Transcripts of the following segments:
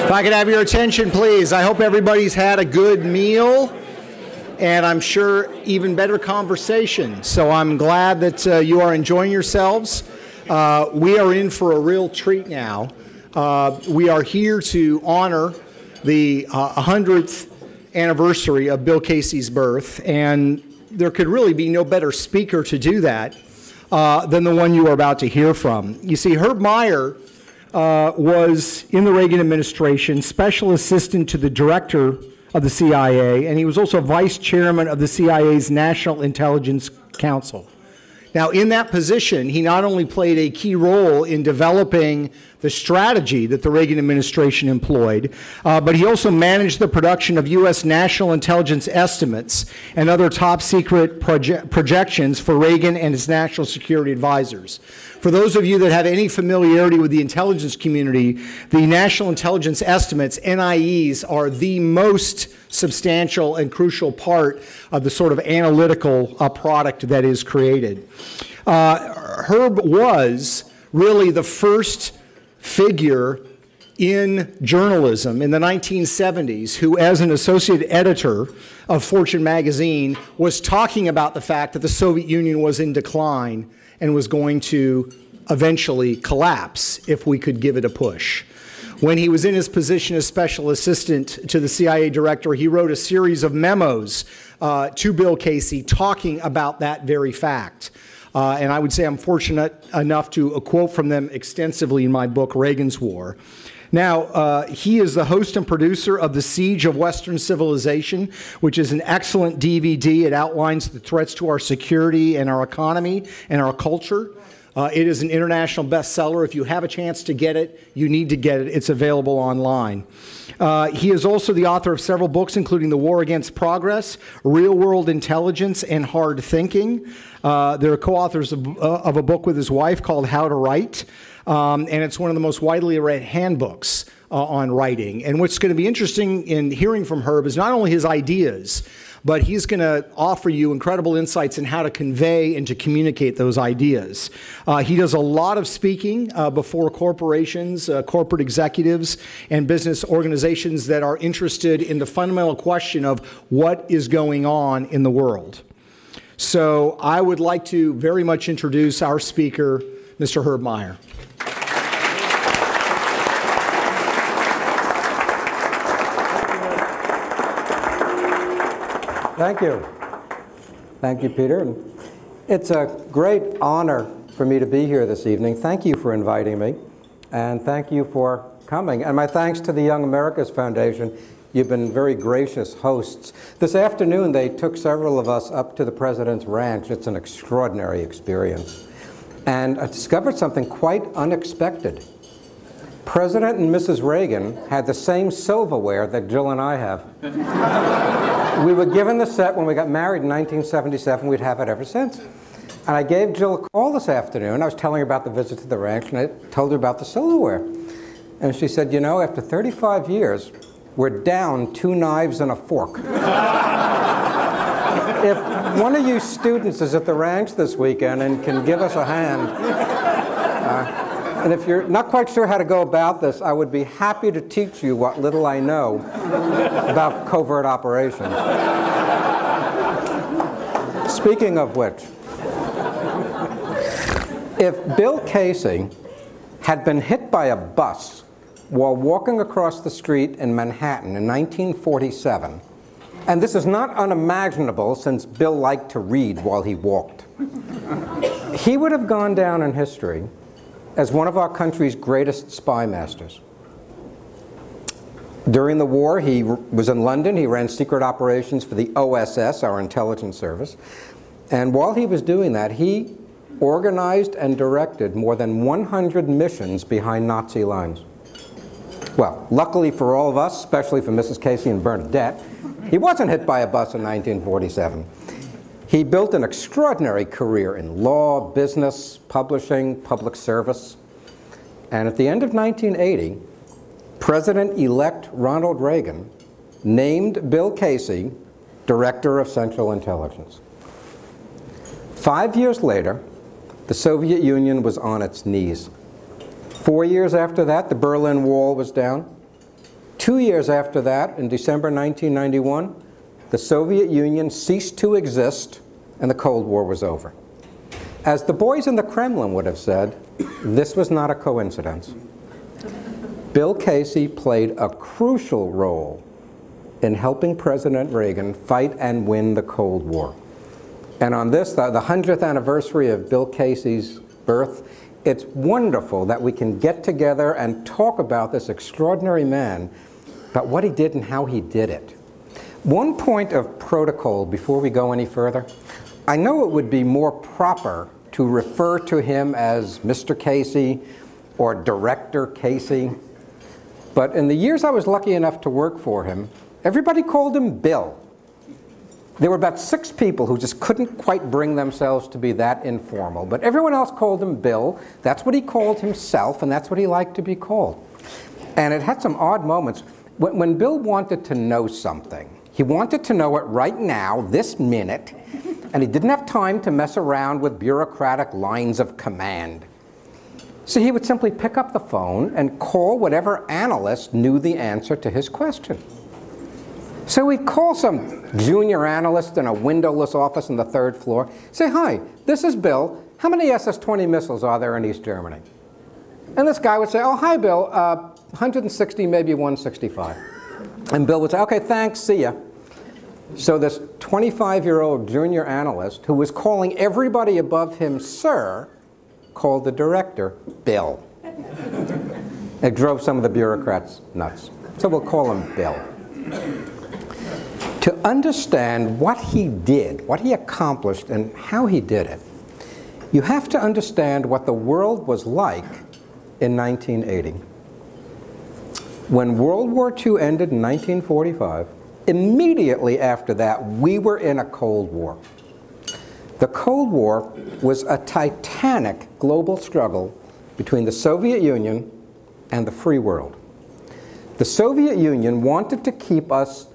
If I could have your attention, please. I hope everybody's had a good meal, and I'm sure even better conversation. So I'm glad that you are enjoying yourselves. We are in for a real treat now. We are here to honor the 100th anniversary of Bill Casey's birth, and there could really be no better speaker to do that than the one you are about to hear from. You see, Herb Meyer was in the Reagan administration, special assistant to the director of the CIA, and he was also vice chairman of the CIA's National Intelligence Council. Now, in that position, he not only played a key role in developing the strategy that the Reagan administration employed, but he also managed the production of U.S. national intelligence estimates and other top-secret projections for Reagan and his national security advisors. For those of you that have any familiarity with the intelligence community, the national intelligence estimates, NIEs, are the most substantial and crucial part of the sort of analytical product that is created. Herb was really the first figure in journalism in the 1970s who, as an associate editor of Fortune magazine, was talking about the fact that the Soviet Union was in decline and was going to eventually collapse if we could give it a push. When he was in his position as special assistant to the CIA director, he wrote a series of memos to Bill Casey talking about that very fact. And I would say I'm fortunate enough to quote from them extensively in my book, Reagan's War. Now, he is the host and producer of The Siege of Western Civilization, which is an excellent DVD. It outlines the threats to our security and our economy and our culture. It is an international bestseller. If you have a chance to get it, you need to get it. It's available online. He is also the author of several books, including The War Against Progress, Real World Intelligence, and Hard Thinking. They're co-authors of a book with his wife called How to Write, and it's one of the most widely read handbooks on writing. And what's going to be interesting in hearing from Herb is not only his ideas, but he's going to offer you incredible insights in how to convey and to communicate those ideas. He does a lot of speaking before corporations, corporate executives, and business organizations that are interested in the fundamental question of what is going on in the world. So I would like to very much introduce our speaker, Mr. Herb Meyer. Thank you. Thank you, Peter. It's a great honor for me to be here this evening. Thank you for inviting me, and thank you for coming. And my thanks to the Young Americas Foundation. You've been very gracious hosts. This afternoon, they took several of us up to the President's Ranch. It's an extraordinary experience. And I discovered something quite unexpected. President and Mrs. Reagan had the same silverware that Jill and I have. We were given the set when we got married in 1977. We'd have it ever since. And I gave Jill a call this afternoon. I was telling her about the visit to the ranch, and I told her about the silverware. And she said, you know, after 35 years, we're down 2 knives and a fork. If one of you students is at the ranch this weekend and can give us a hand, and if you're not quite sure how to go about this, I would be happy to teach you what little I know about covert operations. Speaking of which, if Bill Casey had been hit by a bus while walking across the street in Manhattan in 1947, and this is not unimaginable since Bill liked to read while he walked, he would have gone down in history as one of our country's greatest spy masters. During the war, he was in London. He ran secret operations for the OSS, our intelligence service. And while he was doing that, he organized and directed more than 100 missions behind Nazi lines. Well, luckily for all of us, especially for Mrs. Casey and Bernadette, he wasn't hit by a bus in 1947. He built an extraordinary career in law, business, publishing, public service. And at the end of 1980, President-elect Ronald Reagan named Bill Casey Director of Central Intelligence. 5 years later, the Soviet Union was on its knees. 4 years after that, the Berlin Wall was down. 2 years after that, in December 1991, the Soviet Union ceased to exist and the Cold War was over. As the boys in the Kremlin would have said, this was not a coincidence. Bill Casey played a crucial role in helping President Reagan fight and win the Cold War. And on this, the 100th anniversary of Bill Casey's birth, it's wonderful that we can get together and talk about this extraordinary man, about what he did and how he did it. One point of protocol before we go any further. I know it would be more proper to refer to him as Mr. Casey or Director Casey, but in the years I was lucky enough to work for him, everybody called him Bill. There were about 6 people who just couldn't quite bring themselves to be that informal, but everyone else called him Bill. That's what he called himself, and that's what he liked to be called. And it had some odd moments. When Bill wanted to know something, he wanted to know it right now, this minute, and he didn't have time to mess around with bureaucratic lines of command. So he would simply pick up the phone and call whatever analyst knew the answer to his question. So we'd call some junior analyst in a windowless office on the 3rd floor, say, "Hi, this is Bill. How many SS-20 missiles are there in East Germany?" And this guy would say, "Oh, hi, Bill, 160, maybe 165. And Bill would say, "Okay, thanks, see ya." So this 25-year-old junior analyst, who was calling everybody above him sir, called the director Bill. It drove some of the bureaucrats nuts. So we'll call him Bill. To understand what he did, what he accomplished, and how he did it, you have to understand what the world was like in 1980. When World War II ended in 1945, immediately after that, we were in a Cold War. The Cold War was a titanic global struggle between the Soviet Union and the free world. The Soviet Union wanted to keep us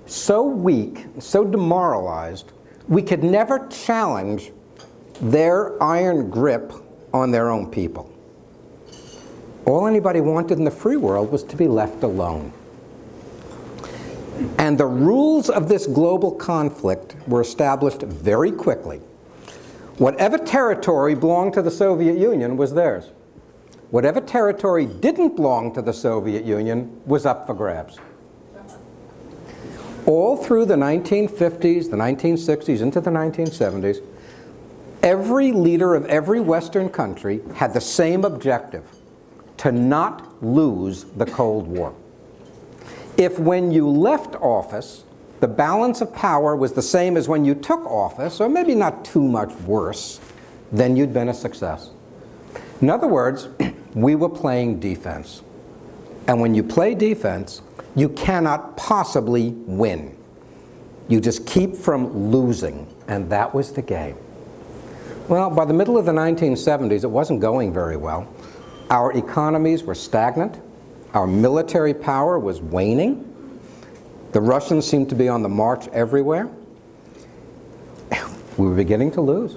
so weak, so demoralized, we could never challenge their iron grip on their own people. All anybody wanted in the free world was to be left alone. And the rules of this global conflict were established very quickly. Whatever territory belonged to the Soviet Union was theirs. Whatever territory didn't belong to the Soviet Union was up for grabs. All through the 1950s, the 1960s, into the 1970s, every leader of every Western country had the same objective: to not lose the Cold War. If when you left office, the balance of power was the same as when you took office, or maybe not too much worse, then you'd been a success. In other words, we were playing defense. And when you play defense, you cannot possibly win. You just keep from losing, and that was the game. Well, by the middle of the 1970s, it wasn't going very well. Our economies were stagnant. Our military power was waning. The Russians seemed to be on the march everywhere. We were beginning to lose.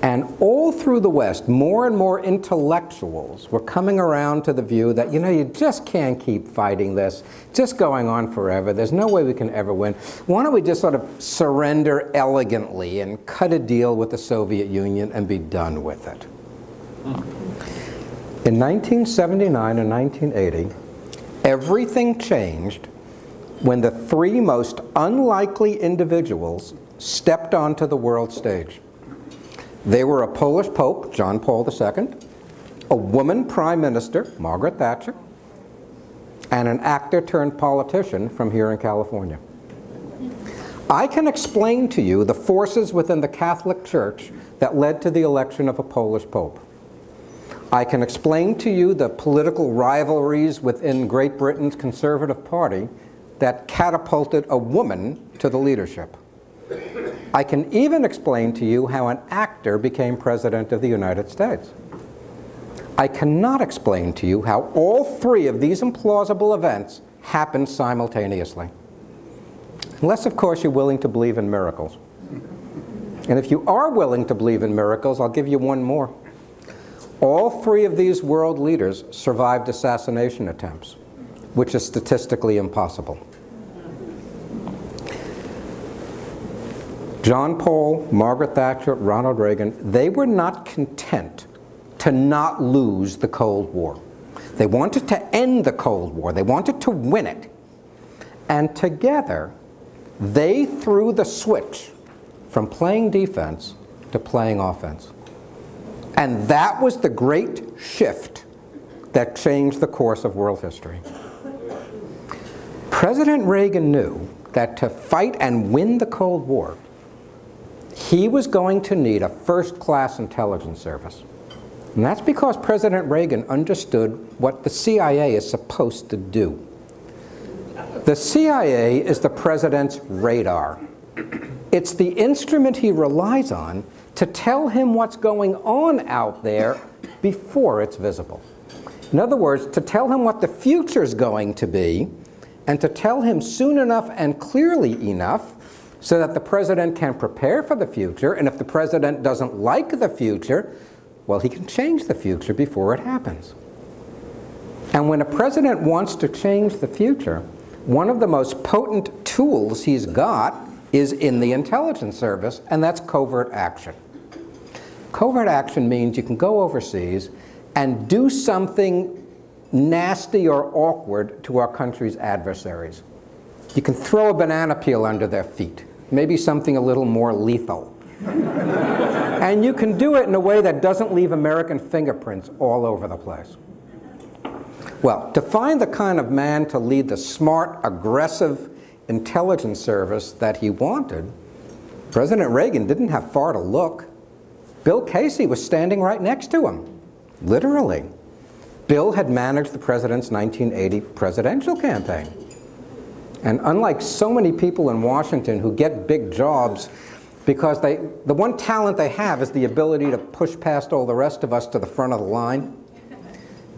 And all through the West, more and more intellectuals were coming around to the view that, you know, you just can't keep fighting this. It's just going on forever. There's no way we can ever win. Why don't we just sort of surrender elegantly and cut a deal with the Soviet Union and be done with it? In 1979 and 1980, everything changed when the 3 most unlikely individuals stepped onto the world stage. They were a Polish Pope, John Paul II, a woman Prime Minister, Margaret Thatcher, and an actor-turned-politician from here in California. I can explain to you the forces within the Catholic Church that led to the election of a Polish Pope. I can explain to you the political rivalries within Great Britain's Conservative Party that catapulted a woman to the leadership. I can even explain to you how an actor became President of the United States. I cannot explain to you how all 3 of these implausible events happened simultaneously. Unless, of course, you're willing to believe in miracles. And if you are willing to believe in miracles, I'll give you one more. All 3 of these world leaders survived assassination attempts. which is statistically impossible. John Paul, Margaret Thatcher, Ronald Reagan, they were not content to not lose the Cold War. They wanted to end the Cold War. They wanted to win it. And together, they threw the switch from playing defense to playing offense. And that was the great shift that changed the course of world history. President Reagan knew that to fight and win the Cold War, he was going to need a first-class intelligence service. And that's because President Reagan understood what the CIA is supposed to do. The CIA is the president's radar. It's the instrument he relies on to tell him what's going on out there before it's visible. In other words, to tell him what the future's going to be, and to tell him soon enough and clearly enough so that the president can prepare for the future, and if the president doesn't like the future, well, he can change the future before it happens. And when a president wants to change the future, one of the most potent tools he's got is in the intelligence service, and that's covert action. Covert action means you can go overseas and do something nasty or awkward to our country's adversaries. You can throw a banana peel under their feet, maybe something a little more lethal. And you can do it in a way that doesn't leave American fingerprints all over the place. Well, to find the kind of man to lead the smart, aggressive intelligence service that he wanted, President Reagan didn't have far to look. Bill Casey was standing right next to him, literally. Bill had managed the president's 1980 presidential campaign. And unlike so many people in Washington who get big jobs because the one talent they have is the ability to push past all the rest of us to the front of the line,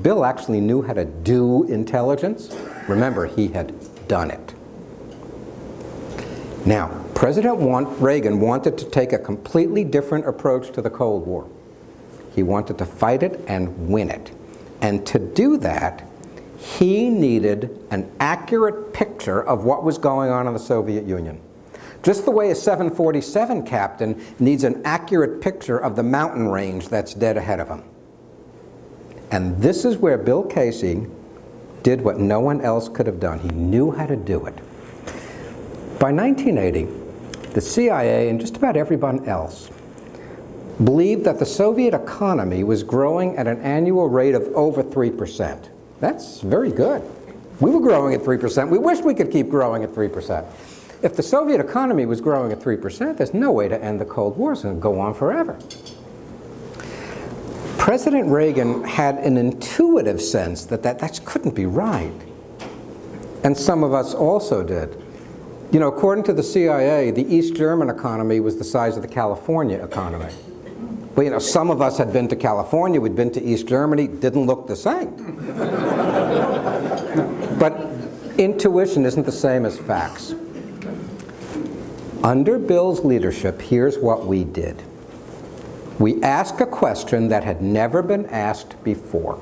Bill actually knew how to do intelligence. Remember, he had done it. Now, President Reagan wanted to take a completely different approach to the Cold War. He wanted to fight it and win it. And to do that, he needed an accurate picture of what was going on in the Soviet Union. Just the way a 747 captain needs an accurate picture of the mountain range that's dead ahead of him. And this is where Bill Casey did what no one else could have done. He knew how to do it. By 1980, the CIA and just about everyone else believed that the Soviet economy was growing at an annual rate of over 3%. That's very good. We were growing at 3%. We wish we could keep growing at 3%. If the Soviet economy was growing at 3%, there's no way to end the Cold War. It's going to go on forever. President Reagan had an intuitive sense that that couldn't be right. And some of us also did. You know, according to the CIA, the East German economy was the size of the California economy. Well, you know, some of us had been to California, we'd been to East Germany, didn't look the same. But intuition isn't the same as facts. Under Bill's leadership, here's what we did. We asked a question that had never been asked before.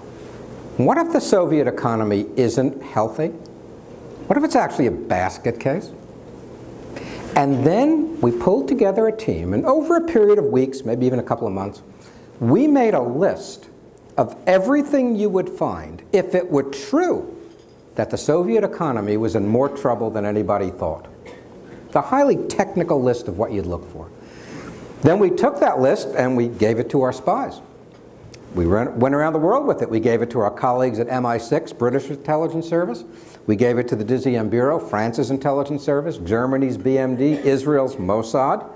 What if the Soviet economy isn't healthy? What if it's actually a basket case? And then we pulled together a team, and over a period of weeks, maybe even a couple of months, we made a list of everything you would find if it were true that the Soviet economy was in more trouble than anybody thought. It's a highly technical list of what you'd look for. Then we took that list and we gave it to our spies. We went around the world with it. We gave it to our colleagues at MI6, British Intelligence Service. We gave it to the Dizem Bureau, France's intelligence service, Germany's BMD, Israel's Mossad.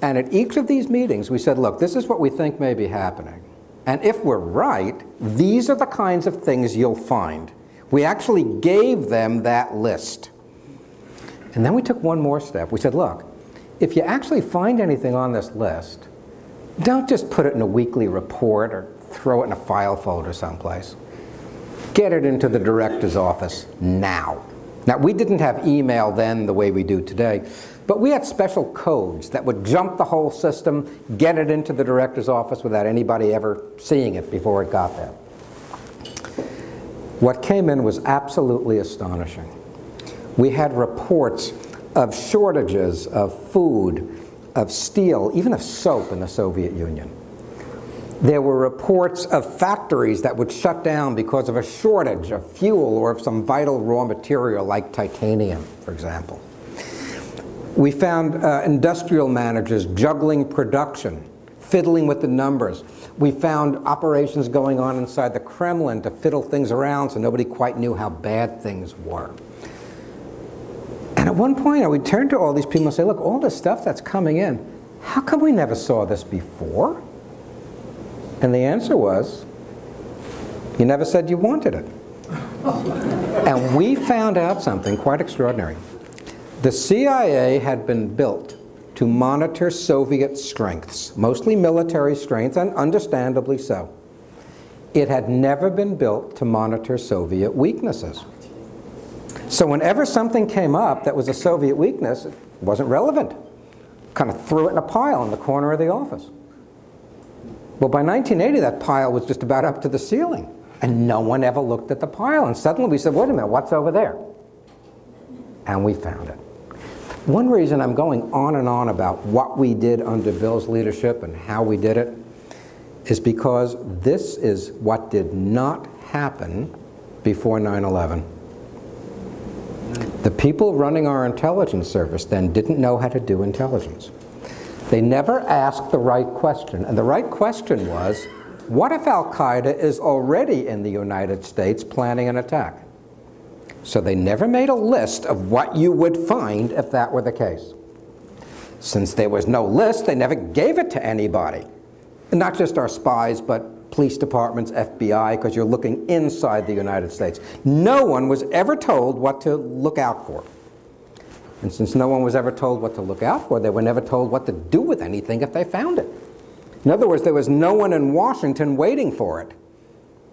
And at each of these meetings, we said, look, this is what we think may be happening. And if we're right, these are the kinds of things you'll find. We actually gave them that list. And then we took one more step. We said, look, if you actually find anything on this list, don't just put it in a weekly report or throw it in a file folder someplace. Get it into the director's office now. Now, we didn't have email then the way we do today, but we had special codes that would jump the whole system, get it into the director's office without anybody ever seeing it before it got there. What came in was absolutely astonishing. We had reports of shortages of food, of steel, even of soap in the Soviet Union. There were reports of factories that would shut down because of a shortage of fuel or of some vital raw material like titanium, for example. We found industrial managers juggling production, fiddling with the numbers. We found operations going on inside the Kremlin to fiddle things around so nobody quite knew how bad things were. And at one point, I would turn to all these people and say, look, all this stuff that's coming in, how come we never saw this before? And the answer was, you never said you wanted it. And we found out something quite extraordinary. The CIA had been built to monitor Soviet strengths, mostly military strengths, and understandably so. It had never been built to monitor Soviet weaknesses. So whenever something came up that was a Soviet weakness, it wasn't relevant. Kind of threw it in a pile in the corner of the office. Well, by 1980, that pile was just about up to the ceiling, and no one ever looked at the pile. And suddenly we said, wait a minute, what's over there? And we found it. One reason I'm going on and on about what we did under Bill's leadership and how we did it is because this is what did not happen before 9/11. The people running our intelligence service then didn't know how to do intelligence. They never asked the right question, and the right question was, what if Al-Qaeda is already in the United States planning an attack? So they never made a list of what you would find if that were the case. Since there was no list, they never gave it to anybody. And not just our spies, but police departments, FBI, because you're looking inside the United States. No one was ever told what to look out for. And since no one was ever told what to look out for, they were never told what to do with anything if they found it. In other words, there was no one in Washington waiting for it.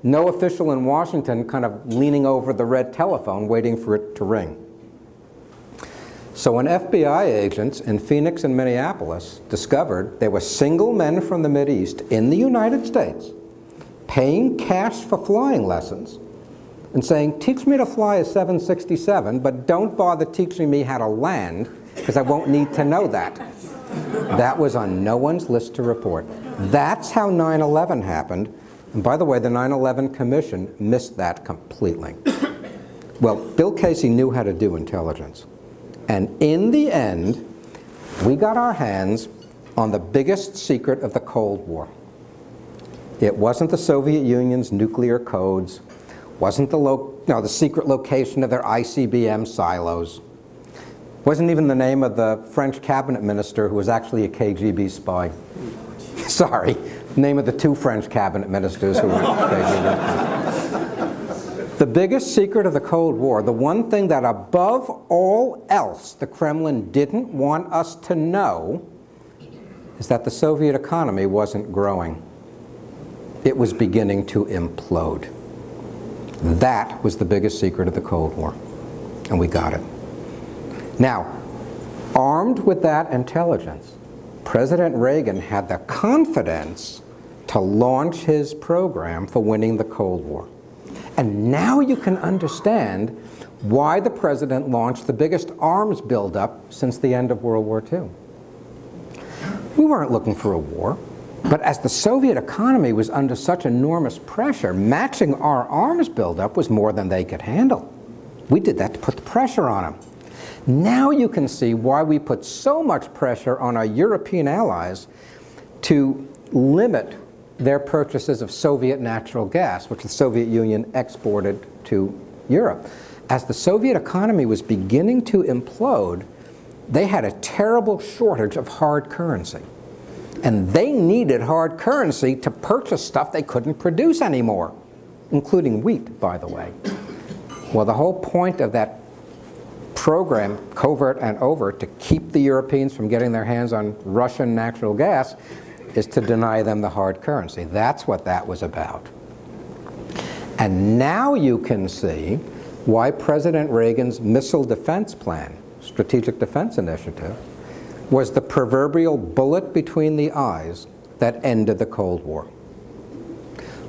No official in Washington kind of leaning over the red telephone waiting for it to ring. So when FBI agents in Phoenix and Minneapolis discovered there were single men from the Mideast in the United States paying cash for flying lessons and saying, teach me to fly a 767, but don't bother teaching me how to land, because I won't need to know that. That was on no one's list to report. That's how 9/11 happened. And by the way, the 9/11 Commission missed that completely. Well, Bill Casey knew how to do intelligence. And in the end, we got our hands on the biggest secret of the Cold War. It wasn't the Soviet Union's nuclear codes, wasn't the secret location of their ICBM silos, wasn't even the name of the French cabinet minister who was actually a KGB spy. Sorry, name of the two French cabinet ministers who were KGB spies. The biggest secret of the Cold War, the one thing that above all else the Kremlin didn't want us to know, is that the Soviet economy wasn't growing. It was beginning to implode. That was the biggest secret of the Cold War, and we got it. Now, armed with that intelligence, President Reagan had the confidence to launch his program for winning the Cold War. And now you can understand why the president launched the biggest arms buildup since the end of World War II. We weren't looking for a war. But as the Soviet economy was under such enormous pressure, matching our arms buildup was more than they could handle. We did that to put the pressure on them. Now you can see why we put so much pressure on our European allies to limit their purchases of Soviet natural gas, which the Soviet Union exported to Europe. As the Soviet economy was beginning to implode, they had a terrible shortage of hard currency. And they needed hard currency to purchase stuff they couldn't produce anymore, including wheat, by the way. Well, the whole point of that program, covert and overt, to keep the Europeans from getting their hands on Russian natural gas is to deny them the hard currency. That's what that was about. And now you can see why President Reagan's Missile Defense Plan, Strategic Defense Initiative, was the proverbial bullet between the eyes that ended the Cold War.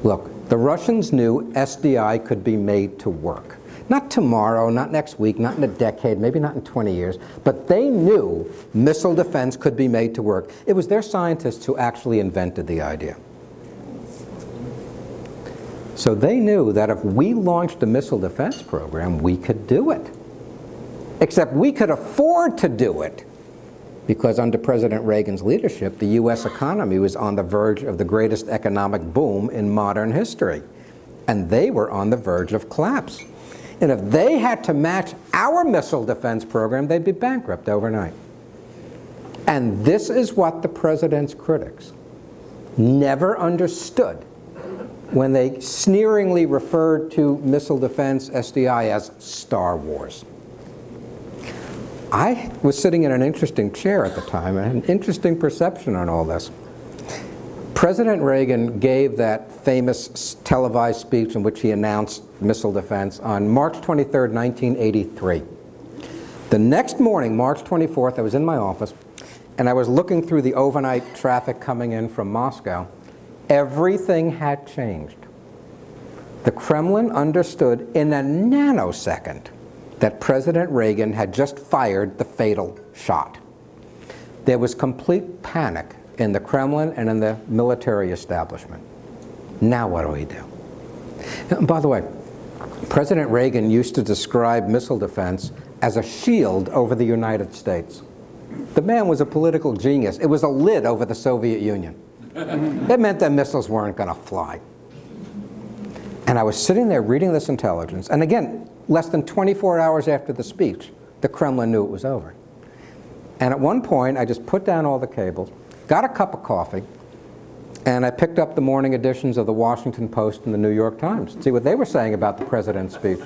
Look, The Russians knew SDI could be made to work. Not tomorrow, not next week, not in a decade, maybe not in 20 years, but they knew missile defense could be made to work. It was their scientists who actually invented the idea. So they knew that if we launched a missile defense program, we could do it. Except we could afford to do it because under President Reagan's leadership, the US economy was on the verge of the greatest economic boom in modern history. And they were on the verge of collapse. And if they had to match our missile defense program, they'd be bankrupt overnight. And this is what the president's critics never understood when they sneeringly referred to missile defense, SDI, as Star Wars. I was sitting in an interesting chair at the time, and had an interesting perception on all this. President Reagan gave that famous televised speech in which he announced missile defense on March 23rd, 1983. The next morning, March 24th, I was in my office, and I was looking through the overnight traffic coming in from Moscow. Everything had changed. The Kremlin understood in a nanosecond that President Reagan had just fired the fatal shot. There was complete panic in the Kremlin and in the military establishment. Now what do we do? And by the way, President Reagan used to describe missile defense as a shield over the United States. The man was a political genius. It was a lid over the Soviet Union. It meant that missiles weren't going to fly. And I was sitting there reading this intelligence, and again, less than 24 hours after the speech, the Kremlin knew it was over. And at one point, I just put down all the cables, got a cup of coffee, and I picked up the morning editions of the Washington Post and the New York Times to see what they were saying about the president's speech.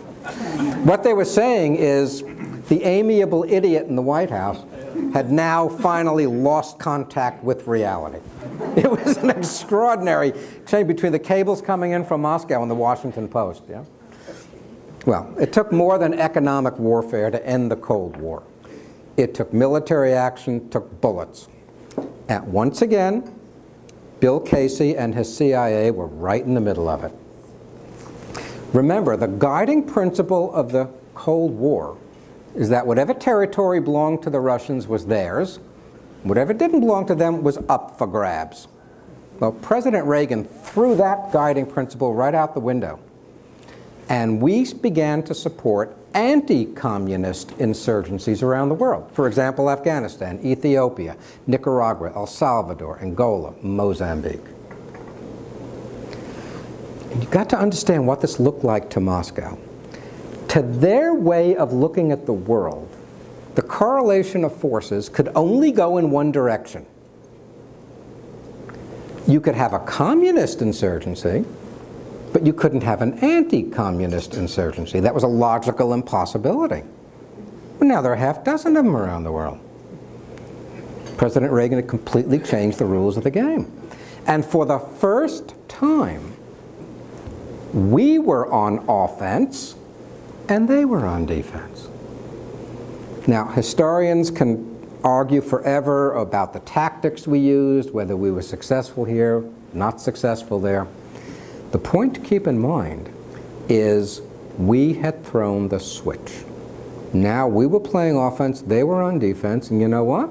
What they were saying is the amiable idiot in the White House had now finally lost contact with reality. It was an extraordinary change between the cables coming in from Moscow and the Washington Post. Yeah? Well, it took more than economic warfare to end the Cold War. It took military action, took bullets. And once again, Bill Casey and his CIA were right in the middle of it. Remember, the guiding principle of the Cold War is that whatever territory belonged to the Russians was theirs. Whatever didn't belong to them was up for grabs. Well, President Reagan threw that guiding principle right out the window. And we began to support anti-communist insurgencies around the world. For example, Afghanistan, Ethiopia, Nicaragua, El Salvador, Angola, Mozambique. And you've got to understand what this looked like to Moscow. To their way of looking at the world, the correlation of forces could only go in one direction. You could have a communist insurgency, but you couldn't have an anti-communist insurgency. That was a logical impossibility. Well, now there are half dozen of them around the world. President Reagan had completely changed the rules of the game. And for the first time, we were on offense and they were on defense. Now, historians can argue forever about the tactics we used, whether we were successful here, not successful there. The point to keep in mind is we had thrown the switch. Now we were playing offense, they were on defense, and you know what?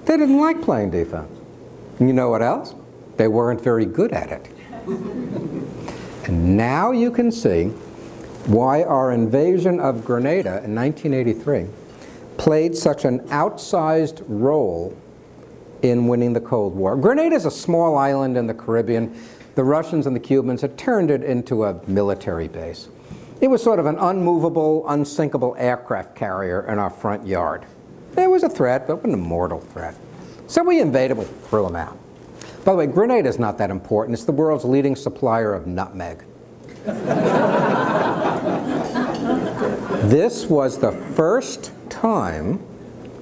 They didn't like playing defense. And you know what else? They weren't very good at it. And now you can see why our invasion of Grenada in 1983 played such an outsized role in winning the Cold War. Grenada is a small island in the Caribbean. The Russians and the Cubans had turned it into a military base. It was sort of an unmovable, unsinkable aircraft carrier in our front yard. It was a threat, but it wasn't a mortal threat. So we invaded, we threw them out. By the way, Grenada is not that important. It's the world's leading supplier of nutmeg. This was the first time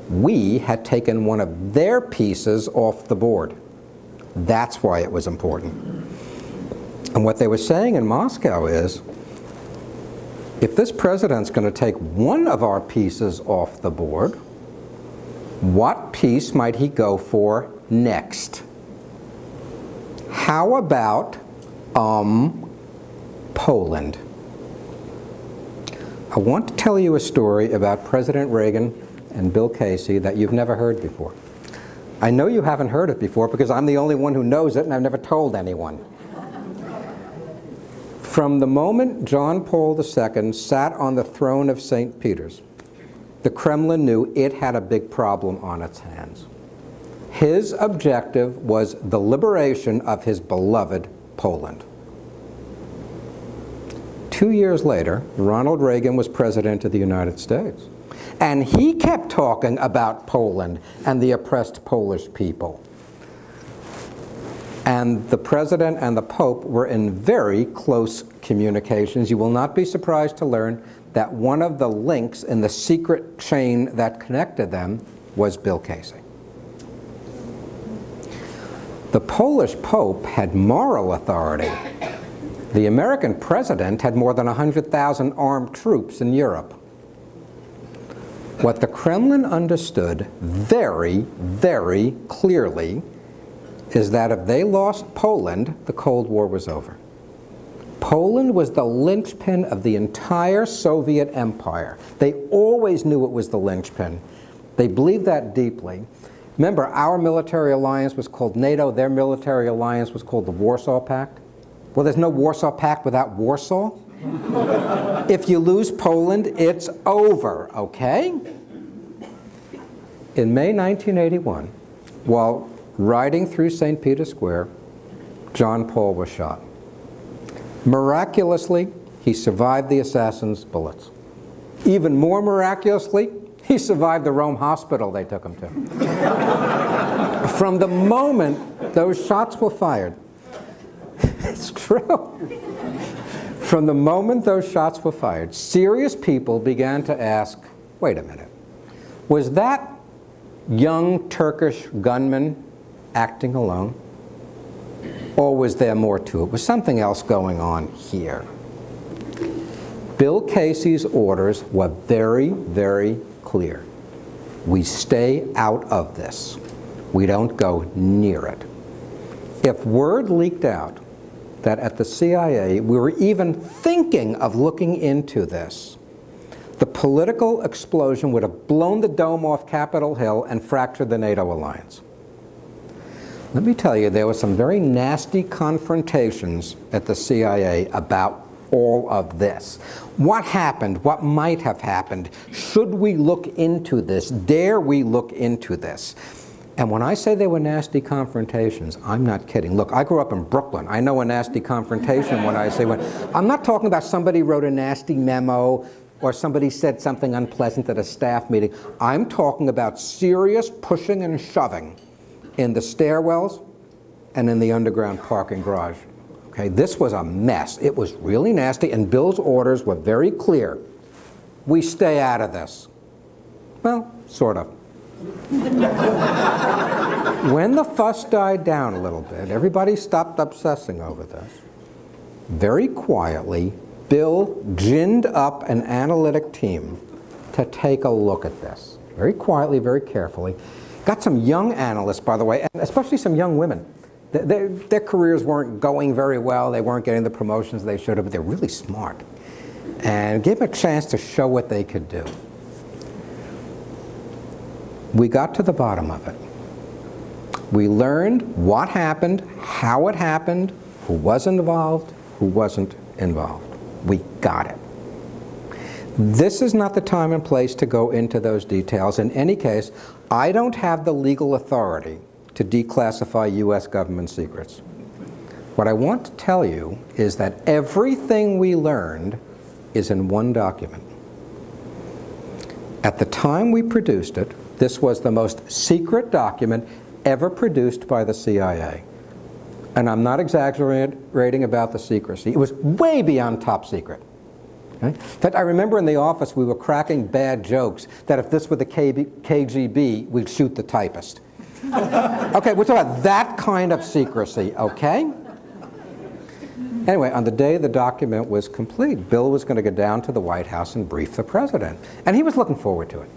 we had taken one of their pieces off the board. That's why it was important. And what they were saying in Moscow is, if this president's going to take one of our pieces off the board, what piece might he go for next? How about Poland. I want to tell you a story about President Reagan and Bill Casey that you've never heard before. I know you haven't heard it before because I'm the only one who knows it and I've never told anyone. From the moment John Paul II sat on the throne of St. Peter's, the Kremlin knew it had a big problem on its hands. His objective was the liberation of his beloved Poland. 2 years later, Ronald Reagan was president of the United States. And he kept talking about Poland and the oppressed Polish people. And the president and the Pope were in very close communications. You will not be surprised to learn that one of the links in the secret chain that connected them was Bill Casey. The Polish Pope had moral authority. The American president had more than 100,000 armed troops in Europe. What the Kremlin understood very, very clearly is that if they lost Poland, the Cold War was over. Poland was the linchpin of the entire Soviet Empire. They always knew it was the linchpin. They believed that deeply. Remember, our military alliance was called NATO. Their military alliance was called the Warsaw Pact. Well, there's no Warsaw Pact without Warsaw. If you lose Poland, it's over, okay? In May 1981, while riding through St. Peter's Square, John Paul was shot. Miraculously, he survived the assassin's bullets. Even more miraculously, he survived the Rome hospital they took him to. From the moment those shots were fired, it's true. From the moment those shots were fired, serious people began to ask, wait a minute, was that young Turkish gunman acting alone? Or was there more to it? Was something else going on here? Bill Casey's orders were very, very clear. We stay out of this. We don't go near it. If word leaked out that at the CIA we were even thinking of looking into this, the political explosion would have blown the dome off Capitol Hill and fractured the NATO alliance. Let me tell you, there were some very nasty confrontations at the CIA about all of this. What happened? What might have happened? Should we look into this? Dare we look into this? And when I say they were nasty confrontations, I'm not kidding. Look, I grew up in Brooklyn. I know a nasty confrontation when I say one. I'm not talking about somebody wrote a nasty memo or somebody said something unpleasant at a staff meeting. I'm talking about serious pushing and shoving in the stairwells and in the underground parking garage. Okay, this was a mess. It was really nasty, and Bill's orders were very clear. We stay out of this. Well, sort of. When the fuss died down a little bit, everybody stopped obsessing over this. Very quietly, Bill ginned up an analytic team to take a look at this. Very quietly, very carefully. Got some young analysts, by the way, and especially some young women. Their careers weren't going very well. They weren't getting the promotions they should have, but they're really smart. And gave them a chance to show what they could do. We got to the bottom of it. We learned what happened, how it happened, who was involved, who wasn't involved. We got it. This is not the time and place to go into those details. In any case, I don't have the legal authority to declassify U.S. government secrets. What I want to tell you is that everything we learned is in one document. At the time we produced it, this was the most secret document ever produced by the CIA. And I'm not exaggerating about the secrecy. It was way beyond top secret. Okay? In fact, I remember in the office we were cracking bad jokes that if this were the KGB, we'd shoot the typist. Okay, we're talking about that kind of secrecy, okay? Anyway, on the day the document was complete, Bill was going to go down to the White House and brief the president. And he was looking forward to it.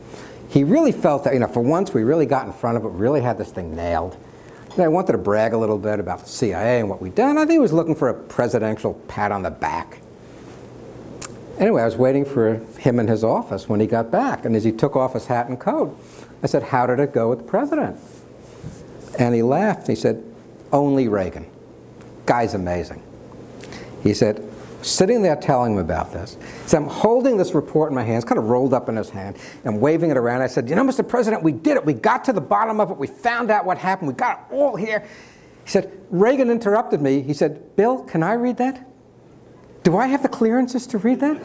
He really felt that, you know, for once we really got in front of it, really had this thing nailed. And I wanted to brag a little bit about the CIA and what we'd done. I think he was looking for a presidential pat on the back. Anyway, I was waiting for him in his office when he got back, and as he took off his hat and coat, I said, "How did it go with the president?" And he laughed. He said, "Only Reagan. Guy's amazing." He said, sitting there telling him about this, so I'm holding this report in my hands, kind of rolled up in his hand, and waving it around. I said, "You know, Mr. President, we did it. We got to the bottom of it. We found out what happened. We got it all here." He said, Reagan interrupted me. He said, "Bill, can I read that? Do I have the clearances to read that?"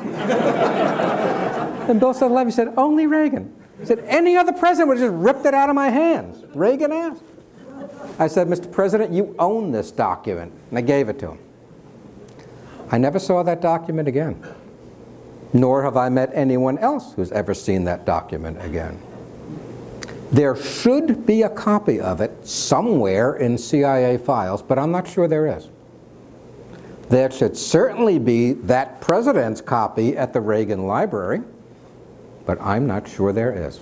And Bill said, he said, "Only Reagan." He said, "Any other president would have just ripped it out of my hands. Reagan asked." I said, "Mr. President, you own this document." And I gave it to him. I never saw that document again, nor have I met anyone else who's ever seen that document again. There should be a copy of it somewhere in CIA files, but I'm not sure there is. There should certainly be that president's copy at the Reagan Library, but I'm not sure there is.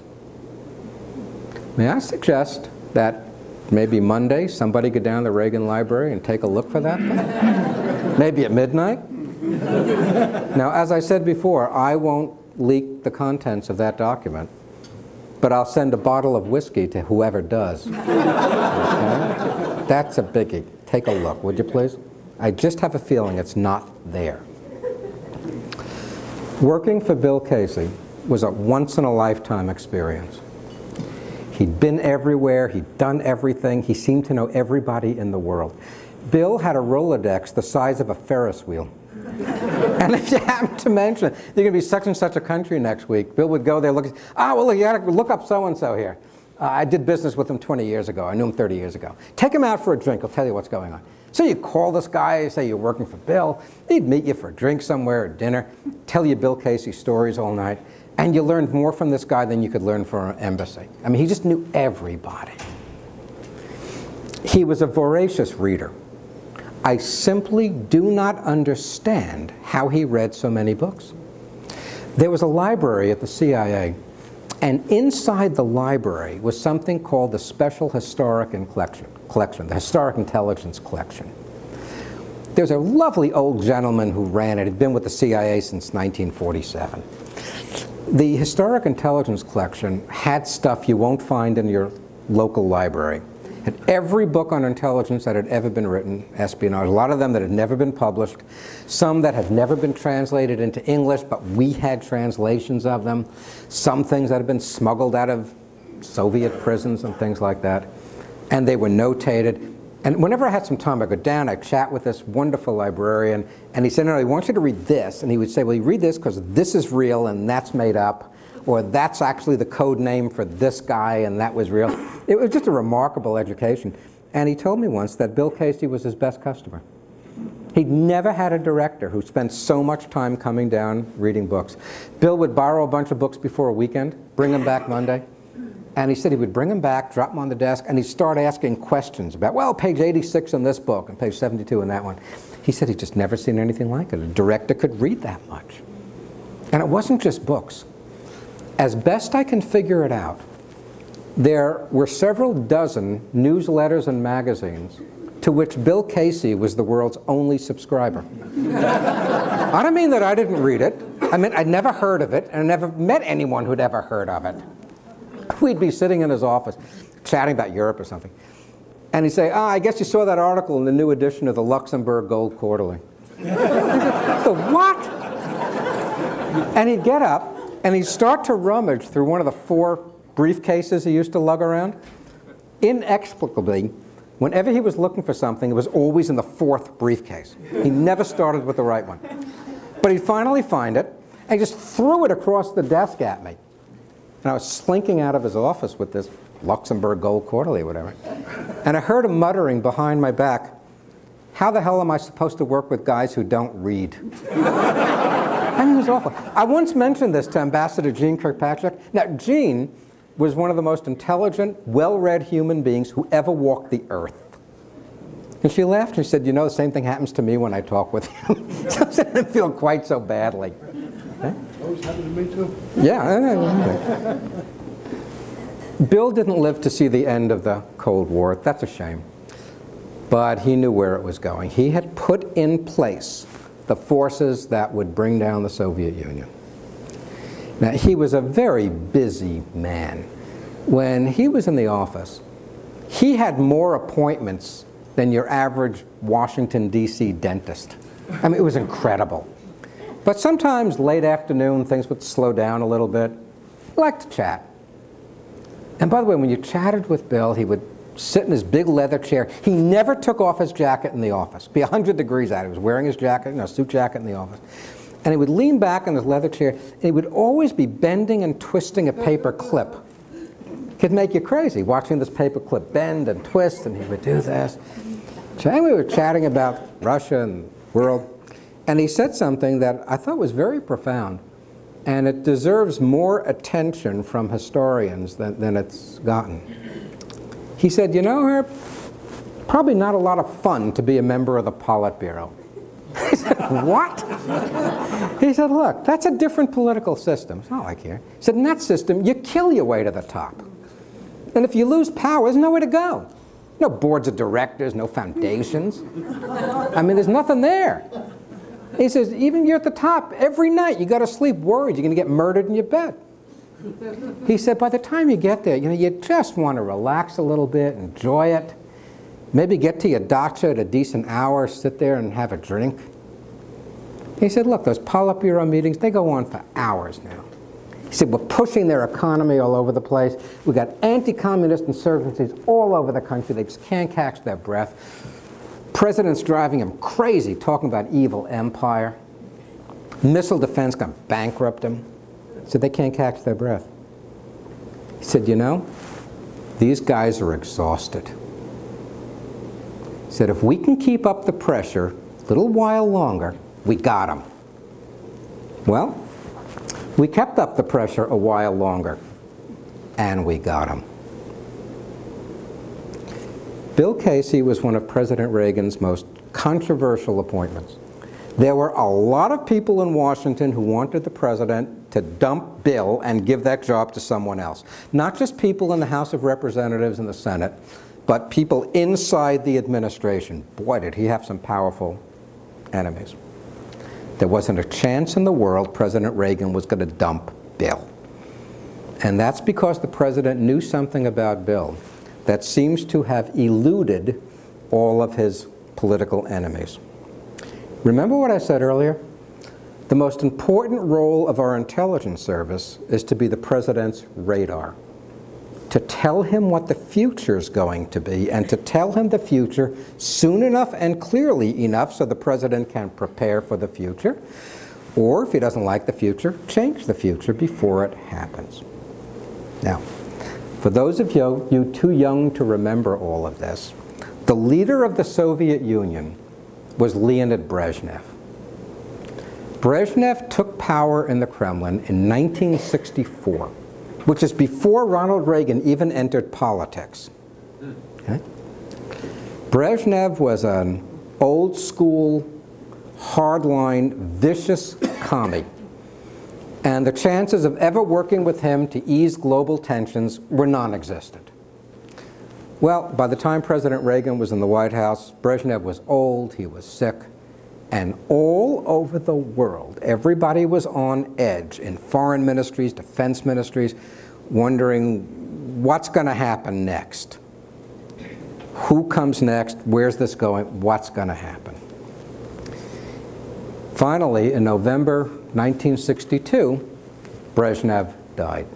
May I suggest that maybe Monday somebody go down to the Reagan Library and take a look for that thing? Maybe at midnight? Now, as I said before, I won't leak the contents of that document, but I'll send a bottle of whiskey to whoever does. Okay? That's a biggie. Take a look, would you please? I just have a feeling it's not there. Working for Bill Casey was a once-in-a-lifetime experience. He'd been everywhere, he'd done everything, he seemed to know everybody in the world. Bill had a Rolodex the size of a Ferris wheel. And if you happen to mention, you're going to be such and such a country next week, Bill would go there, look, well, look, you got to look up so-and-so here. I did business with him 20 years ago. I knew him 30 years ago. Take him out for a drink. I'll tell you what's going on. So you call this guy, you say you're working for Bill. He'd meet you for a drink somewhere or dinner, tell you Bill Casey stories all night, and you learned more from this guy than you could learn from an embassy. I mean, he just knew everybody. He was a voracious reader. I simply do not understand how he read so many books. There was a library at the CIA, and inside the library was something called the Special Historic Collection, the Historic Intelligence Collection. There's a lovely old gentleman who ran it. He'd been with the CIA since 1947. The Historic Intelligence Collection had stuff you won't find in your local library. Had every book on intelligence that had ever been written, espionage, a lot of them that had never been published, some that had never been translated into English, but we had translations of them, some things that had been smuggled out of Soviet prisons and things like that, and they were notated. And whenever I had some time, I'd go down, I'd chat with this wonderful librarian, and he said, "No, I want you to read this," and he would say, "Well, you read this because this is real and that's made up, or that's actually the code name for this guy and that was real." It was just a remarkable education. And he told me once that Bill Casey was his best customer. He'd never had a director who spent so much time coming down reading books. Bill would borrow a bunch of books before a weekend, bring them back Monday. And he said he would bring them back, drop them on the desk, and he'd start asking questions about, well, page 86 in this book and page 72 in that one. He said he'd just never seen anything like it. A director could read that much. And it wasn't just books. As best I can figure it out, there were several dozen newsletters and magazines to which Bill Casey was the world's only subscriber. I don't mean that I didn't read it. I mean, I'd never heard of it, and I never met anyone who'd ever heard of it. We'd be sitting in his office, chatting about Europe or something, and he'd say, I guess you saw that article in the new edition of the Luxembourg Gold Quarterly. I said, the what? And he'd get up, and he'd start to rummage through one of the 4 briefcases he used to lug around. Inexplicably, whenever he was looking for something, it was always in the 4th briefcase. He never started with the right one. But he'd finally find it, and he just threw it across the desk at me. And I was slinking out of his office with this Luxembourg Gold Quarterly or whatever. And I heard him muttering behind my back, "How the hell am I supposed to work with guys who don't read?" I mean, it was awful. I once mentioned this to Ambassador Jean Kirkpatrick. Now, Jean was one of the most intelligent, well-read human beings who ever walked the earth. And she laughed and she said, "You know, the same thing happens to me when I talk with him." So I didn't feel quite so badly. Okay? Always happened to me too. Yeah. Bill didn't live to see the end of the Cold War. That's a shame. But he knew where it was going. He had put in place the forces that would bring down the Soviet Union. Now, he was a very busy man. When he was in the office, he had more appointments than your average Washington, D.C. dentist. I mean, it was incredible. But sometimes late afternoon, things would slow down a little bit. He liked to chat. And by the way, when you chatted with Bill, he would sit in his big leather chair. He never took off his jacket in the office. It'd be 100 degrees out. He was wearing his jacket, suit jacket in the office. And he would lean back in his leather chair, and he would always be bending and twisting a paper clip. It could make you crazy, watching this paper clip bend and twist, and he would do this. And we were chatting about Russia and the world, and he said something that I thought was very profound, and it deserves more attention from historians than it's gotten. He said, you know, Herb, probably not a lot of fun to be a member of the Politburo. I said, what? He said, look, that's a different political system. It's not like here. He said, in that system, you kill your way to the top. And if you lose power, there's nowhere to go. No boards of directors, no foundations. I mean, there's nothing there. He says, even you're at the top, every night you got to sleep worried you're going to get murdered in your bed. He said, by the time you get there, you just want to relax a little bit, enjoy it. Maybe get to your dacha at a decent hour, sit there and have a drink. He said, look, those Politburo meetings, they go on for hours now. He said, we're pushing their economy all over the place. We've got anti-communist insurgencies all over the country. They just can't catch their breath. President's driving him crazy, talking about evil empire. Missile defense going to bankrupt him. He said, they can't catch their breath. He said, you know, these guys are exhausted. He said, if we can keep up the pressure a little while longer, we got them. Well, we kept up the pressure a while longer, and we got them. Bill Casey was one of President Reagan's most controversial appointments. There were a lot of people in Washington who wanted the president to dump Bill and give that job to someone else. Not just people in the House of Representatives and the Senate, but people inside the administration. Boy, did he have some powerful enemies. There wasn't a chance in the world President Reagan was going to dump Bill. And that's because the president knew something about Bill that seems to have eluded all of his political enemies. Remember what I said earlier? The most important role of our intelligence service is to be the president's radar, to tell him what the future is going to be, and to tell him the future soon enough and clearly enough so the president can prepare for the future, or if he doesn't like the future, change the future before it happens. Now, for those of you too young to remember all of this, the leader of the Soviet Union was Leonid Brezhnev. Brezhnev took power in the Kremlin in 1964, which is before Ronald Reagan even entered politics. Okay? Brezhnev was an old-school, hardline, vicious commie. And the chances of ever working with him to ease global tensions were non-existent. Well, by the time President Reagan was in the White House, Brezhnev was old, he was sick, and all over the world, everybody was on edge in foreign ministries, defense ministries, wondering what's going to happen next. Who comes next? Where's this going? What's going to happen? Finally, in November 1962, Brezhnev died.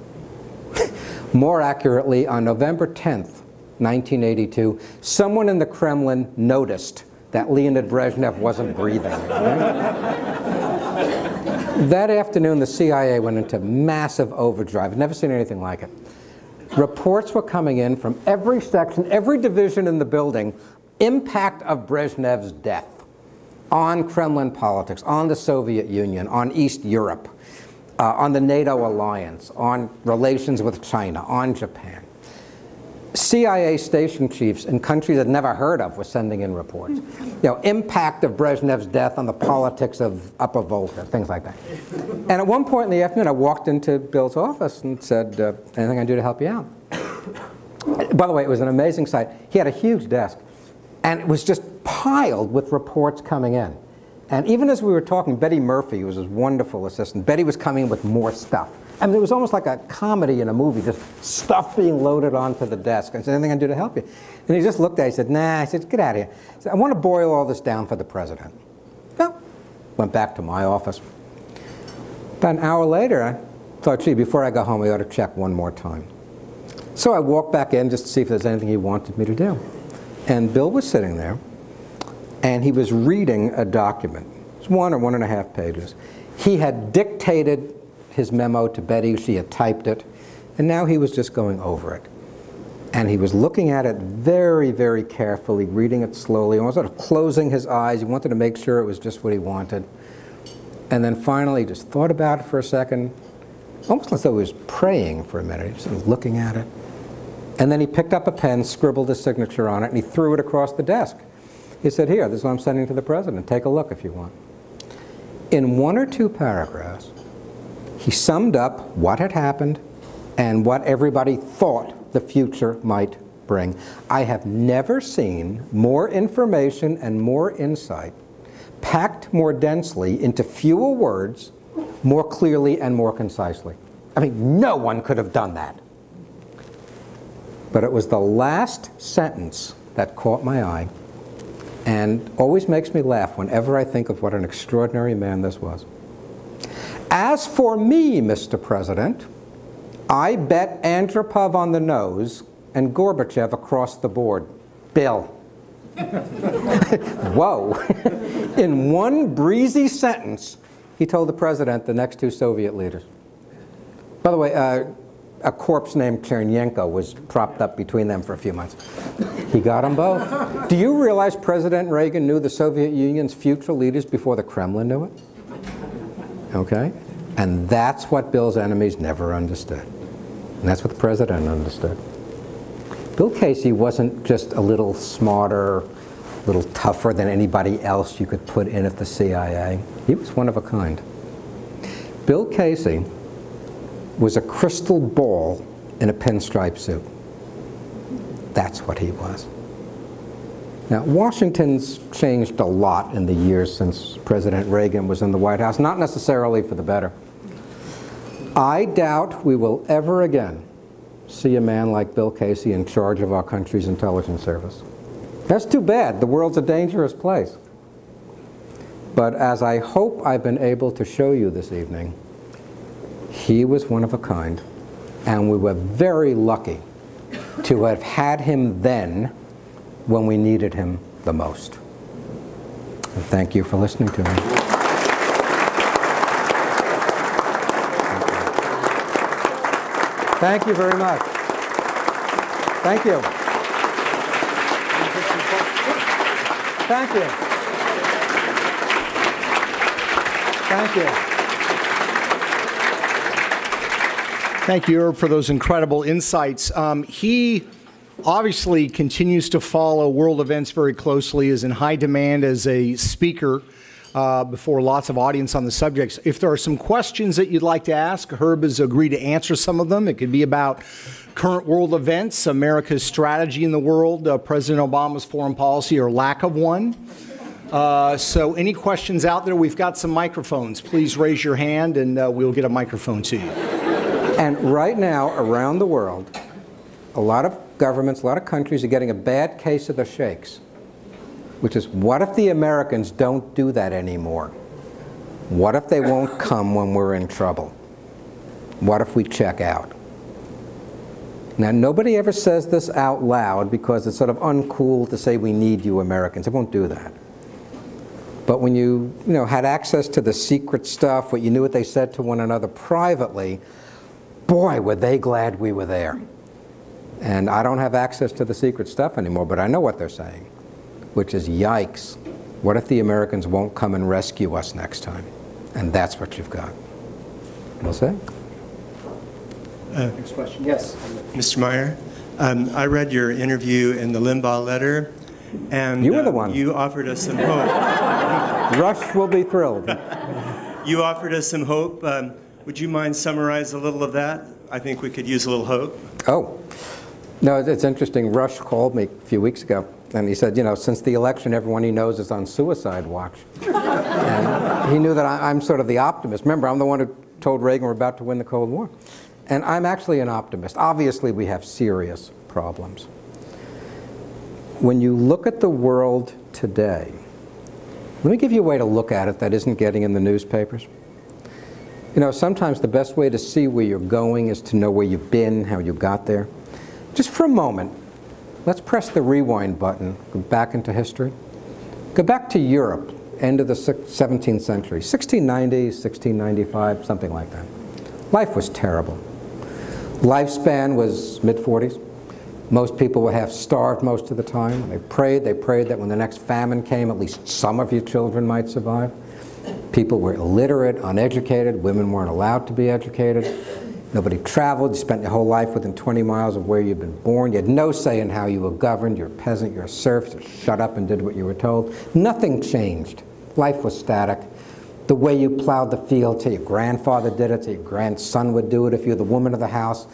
More accurately, on November 10th, 1982, someone in the Kremlin noticed that Leonid Brezhnev wasn't breathing. That afternoon, the CIA went into massive overdrive. I've never seen anything like it. Reports were coming in from every section, every division in the building, impact of Brezhnev's death on Kremlin politics, on the Soviet Union, on East Europe, on the NATO alliance, on relations with China, on Japan. CIA station chiefs in countries I'd never heard of were sending in reports. You know, impact of Brezhnev's death on the politics of Upper Volga, things like that. And at one point in the afternoon, I walked into Bill's office and said, anything I can do to help you out? By the way, it was an amazing sight. He had a huge desk, and it was just piled with reports coming in. And even as we were talking, Betty Murphy, who was his wonderful assistant, Betty was coming with more stuff. I mean, it was almost like a comedy in a movie, just stuff being loaded onto the desk. I said, anything I can do to help you? And he just looked at it, he said, nah. I said, get out of here. He said, I want to boil all this down for the president. Well, went back to my office. About an hour later, I thought, gee, before I go home, I ought to check one more time. So I walked back in just to see if there's anything he wanted me to do. And Bill was sitting there, and he was reading a document. It's 1 or 1.5 pages. He had dictated his memo to Betty, she had typed it, and now he was just going over it. And he was looking at it very, very carefully, reading it slowly, almost sort of closing his eyes. He wanted to make sure it was just what he wanted. And then finally, he just thought about it for a second, almost as though he was praying for a minute. He was sort of looking at it. And then he picked up a pen, scribbled his signature on it, and he threw it across the desk. He said, here, this is what I'm sending to the president. Take a look if you want. In 1 or 2 paragraphs, he summed up what had happened and what everybody thought the future might bring. I have never seen more information and more insight packed more densely into fewer words, more clearly and more concisely. I mean, no one could have done that. But it was the last sentence that caught my eye and always makes me laugh whenever I think of what an extraordinary man this was. As for me, Mr. President, I bet Andropov on the nose and Gorbachev across the board. Bill. Whoa. In one breezy sentence, he told the president the next 2 Soviet leaders. By the way, a corpse named Chernyenko was propped up between them for a few months. He got them both. Do you realize President Reagan knew the Soviet Union's future leaders before the Kremlin knew it? Okay? And that's what Bill's enemies never understood. And that's what the president understood. Bill Casey wasn't just a little smarter, a little tougher than anybody else you could put in at the CIA. He was one of a kind. Bill Casey was a crystal ball in a pinstripe suit. That's what he was. Now, Washington's changed a lot in the years since President Reagan was in the White House, not necessarily for the better. I doubt we will ever again see a man like Bill Casey in charge of our country's intelligence service. That's too bad. The world's a dangerous place. But as I hope I've been able to show you this evening, he was one of a kind, and we were very lucky to have had him then when we needed him the most. And thank you for listening to me. Thank you very much. Thank you. Thank you. Thank you. Thank you, Herb, for those incredible insights. He obviously continues to follow world events very closely, is in high demand as a speaker before lots of audience on the subjects. If there are some questions that you'd like to ask, Herb has agreed to answer some of them. It could be about current world events, America's strategy in the world, President Obama's foreign policy or lack of one. So any questions out there, we've got some microphones. Please raise your hand and we'll get a microphone to you. And right now, around the world, a lot of governments, a lot of countries are getting a bad case of the shakes, which is, what if the Americans don't do that anymore? What if they won't come when we're in trouble? What if we check out? Now, nobody ever says this out loud because it's sort of uncool to say we need you Americans. They won't do that. But when you had access to the secret stuff, what you knew what they said to one another privately, boy, were they glad we were there. And I don't have access to the secret stuff anymore, but I know what they're saying, which is, yikes, what if the Americans won't come and rescue us next time? And that's what you've got. We'll see. Next question. Yes. Mr. Meyer, I read your interview in the Limbaugh letter, and you were the one. You offered us some hope. Rush will be thrilled. You offered us some hope. Would you mind summarize a little of that? I think we could use a little hope. Oh. No, it's interesting. Rush called me a few weeks ago, And he said, you know, since the election, everyone he knows is on suicide watch. And he knew that I'm sort of the optimist. Remember, I'm the one who told Reagan we're about to win the Cold War. And I'm actually an optimist. Obviously, we have serious problems. When you look at the world today, let me give you a way to look at it that isn't getting in the newspapers. You know, sometimes the best way to see where you're going is to know where you've been, how you got there. Just for a moment, let's press the rewind button, go back into history. Go back to Europe, end of the 17th century, 1690, 1695, something like that. Life was terrible. Lifespan was mid-40s. Most people were half starved most of the time. They prayed that when the next famine came, at least some of your children might survive. People were illiterate, uneducated. Women weren't allowed to be educated. Nobody traveled. You spent your whole life within 20 miles of where you'd been born. You had no say in how you were governed. You're a peasant, you're a serf. You just shut up and did what you were told. Nothing changed. Life was static. The way you plowed the field, till your grandfather did it, till your grandson would do it if you're the woman of the house.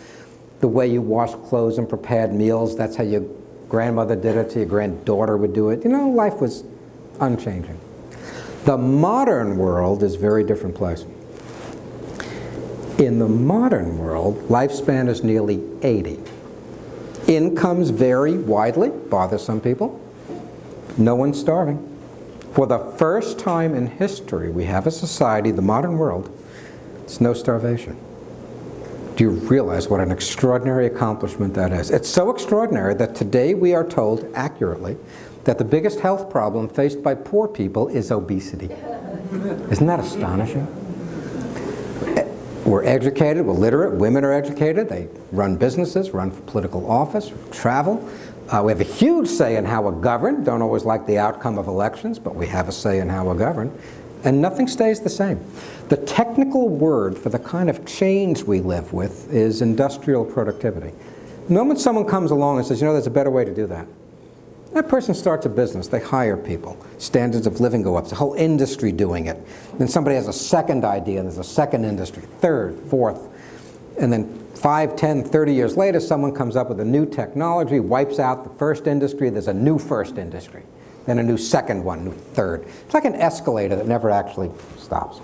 The way you washed clothes and prepared meals, that's how your grandmother did it, till your granddaughter would do it. You know, life was unchanging. The modern world is a very different place. In the modern world, lifespan is nearly 80. Incomes vary widely, bother some people. No one's starving. For the first time in history, we have a society, the modern world, it's no starvation. Do you realize what an extraordinary accomplishment that is? It's so extraordinary that today we are told accurately that the biggest health problem faced by poor people is obesity. Isn't that astonishing? We're educated, we're literate, women are educated, they run businesses, run for political office, travel. We have a huge say in how we're governed. Don't always like the outcome of elections, but we have a say in how we're governed. And nothing stays the same. The technical word for the kind of change we live with is industrial productivity. The moment someone comes along and says, you know, there's a better way to do that, that person starts a business, they hire people, standards of living go up, there's a whole industry doing it. Then somebody has a second idea, and there's a second industry, third, fourth, and then 5, 10, 30 years later, someone comes up with a new technology, wipes out the first industry, there's a new first industry, then a new second one, new third. It's like an escalator that never actually stops.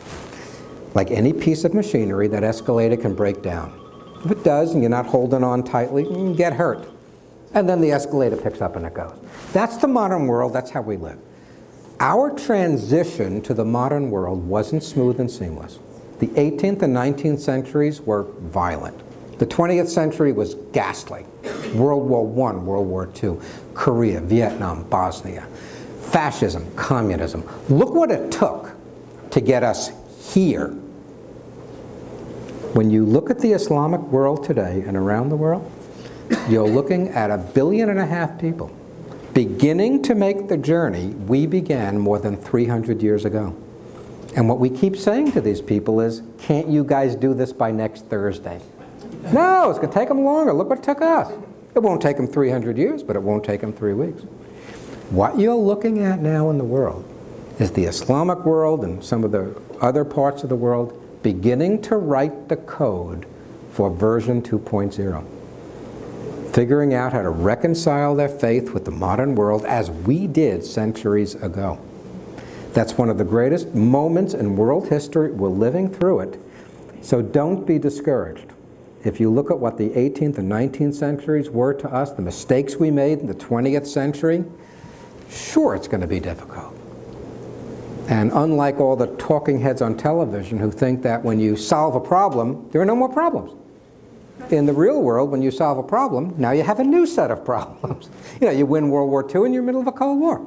Like any piece of machinery, that escalator can break down. If it does, and you're not holding on tightly, you get hurt. And then the escalator picks up and it goes. That's the modern world, that's how we live. Our transition to the modern world wasn't smooth and seamless. The 18th and 19th centuries were violent. The 20th century was ghastly. World War I, World War II, Korea, Vietnam, Bosnia, fascism, communism. Look what it took to get us here. When you look at the Islamic world today and around the world, you're looking at 1.5 billion people beginning to make the journey we began more than 300 years ago. And what we keep saying to these people is, can't you guys do this by next Thursday? No, it's going to take them longer. Look what it took us. It won't take them 300 years, but it won't take them 3 weeks. What you're looking at now in the world is the Islamic world and some of the other parts of the world beginning to write the code for version 2.0. Figuring out how to reconcile their faith with the modern world as we did centuries ago. That's one of the greatest moments in world history. We're living through it. So don't be discouraged. If you look at what the 18th and 19th centuries were to us, the mistakes we made in the 20th century, sure, it's going to be difficult. And unlike all the talking heads on television who think that when you solve a problem, there are no more problems. In the real world, when you solve a problem, now you have a new set of problems. You know, you win World War II and you're in the middle of a Cold War.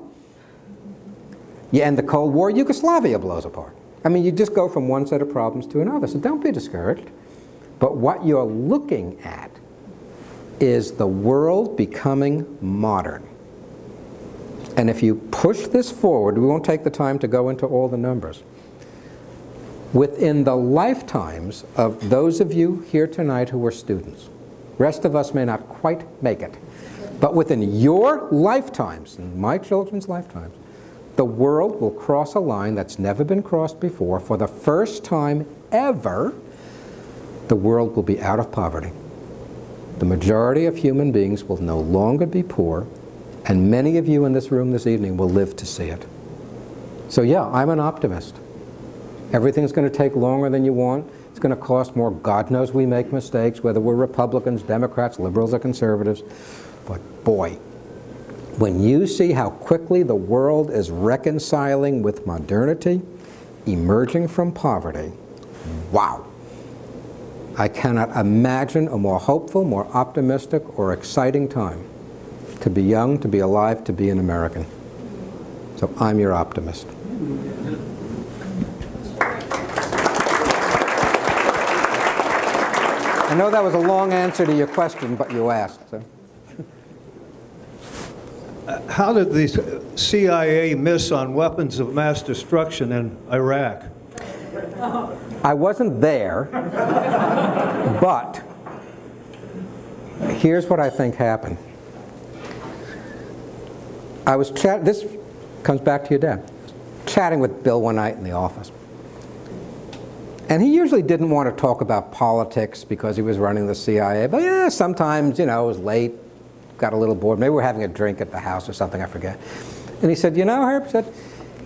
You end the Cold War, Yugoslavia blows apart. I mean, you just go from one set of problems to another, so don't be discouraged. But what you're looking at is the world becoming modern. And if you push this forward, we won't take the time to go into all the numbers. Within the lifetimes of those of you here tonight who are students, rest of us may not quite make it, but within your lifetimes, and my children's lifetimes, the world will cross a line that's never been crossed before. For the first time ever, the world will be out of poverty. The majority of human beings will no longer be poor, And many of you in this room this evening will live to see it. So yeah, I'm an optimist. Everything's going to take longer than you want. It's going to cost more. God knows we make mistakes, whether we're Republicans, Democrats, liberals, or conservatives. But boy, when you see how quickly the world is reconciling with modernity, emerging from poverty, wow. I cannot imagine a more hopeful, more optimistic, or exciting time to be young, to be alive, to be an American. So I'm your optimist. I know that was a long answer to your question, but you asked. So. How did the CIA miss on weapons of mass destruction in Iraq? I wasn't there, but here's what I think happened. This comes back to your dad. Chatting with Bill one night in the office. And he usually didn't want to talk about politics because he was running the CIA. But yeah, sometimes, you know, it was late, got a little bored. Maybe we're having a drink at the house or something, I forget. And he said, you know, Herb, said,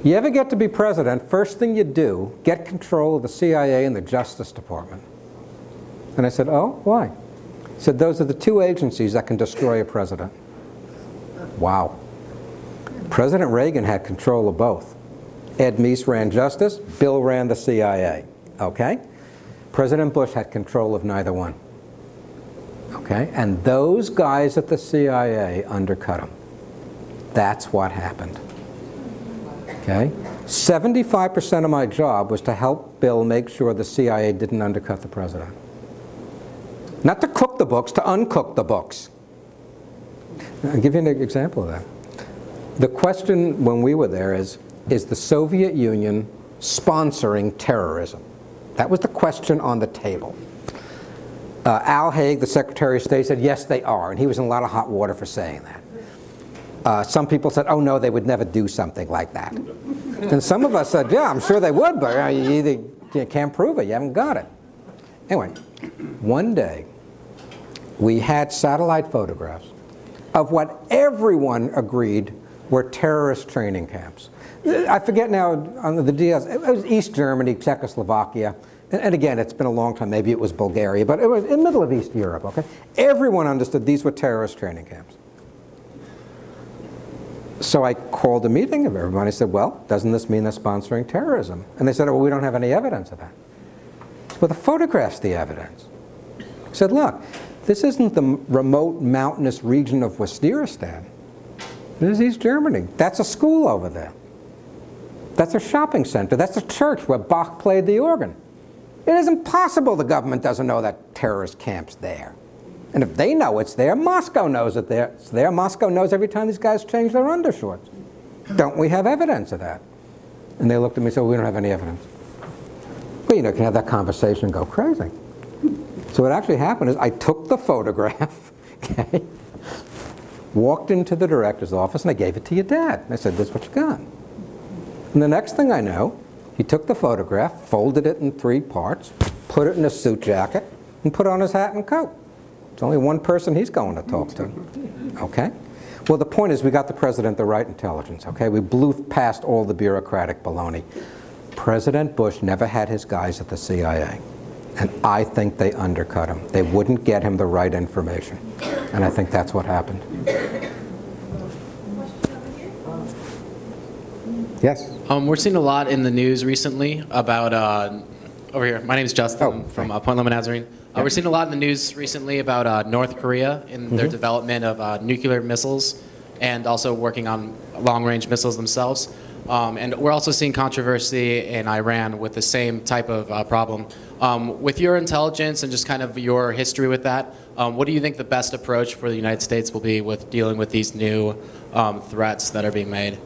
you ever get to be president, first thing you do, get control of the CIA and the Justice Department. And I said, oh, why? He said, those are the two agencies that can destroy a president. Wow. President Reagan had control of both. Ed Meese ran Justice, Bill ran the CIA. Okay? President Bush had control of neither one. Okay? And those guys at the CIA undercut him. That's what happened. Okay? 75% of my job was to help Bill make sure the CIA didn't undercut the president. Not to cook the books, to uncook the books. I'll give you an example of that. The question when we were there is the Soviet Union sponsoring terrorism? That was the question on the table. Al Haig, the Secretary of State, said, yes, they are. And he was in a lot of hot water for saying that. Some people said, oh, no, they would never do something like that. And some of us said, yeah, I'm sure they would, but you can't prove it. You haven't got it. Anyway, one day, we had satellite photographs of what everyone agreed were terrorist training camps. I forget now on the details. It was East Germany, Czechoslovakia, and again, it's been a long time. Maybe it was Bulgaria, but it was in the middle of East Europe. Okay, everyone understood these were terrorist training camps. So I called a meeting of everybody. I said, "Well, doesn't this mean they're sponsoring terrorism?" And they said, "Oh, we don't have any evidence of that." Well, the photograph's the evidence. I said, "Look, this isn't the remote mountainous region of Waziristan. This is East Germany. That's a school over there. That's a shopping center. That's a church where Bach played the organ. It is impossible the government doesn't know that terrorist camp's there. And if they know it's there, Moscow knows it's there. Moscow knows every time these guys change their undershorts. Don't we have evidence of that?" And they looked at me and said, "We don't have any evidence." Well, you know, you can have that conversation and go crazy. So what actually happened is I took the photograph, okay, walked into the director's office, and I gave it to your dad. And I said, "This is what you got." And the next thing I know, he took the photograph, folded it in 3 parts, put it in a suit jacket, and put on his hat and coat. It's only one person he's going to talk to. Okay? Well, the point is we got the president the right intelligence. Okay? We blew past all the bureaucratic baloney. President Bush never had his guys at the CIA. And I think they undercut him. They wouldn't get him the right information. And I think that's what happened. Yes? We're seeing a lot in the news recently about, over here, my name is Justin from Point Loma Nazarene. We're seeing a lot in the news recently about North Korea and their development of nuclear missiles and also working on long-range missiles themselves. And we're also seeing controversy in Iran with the same type of problem. With your intelligence and just kind of your history with that, what do you think the best approach for the United States will be with dealing with these new threats that are being made?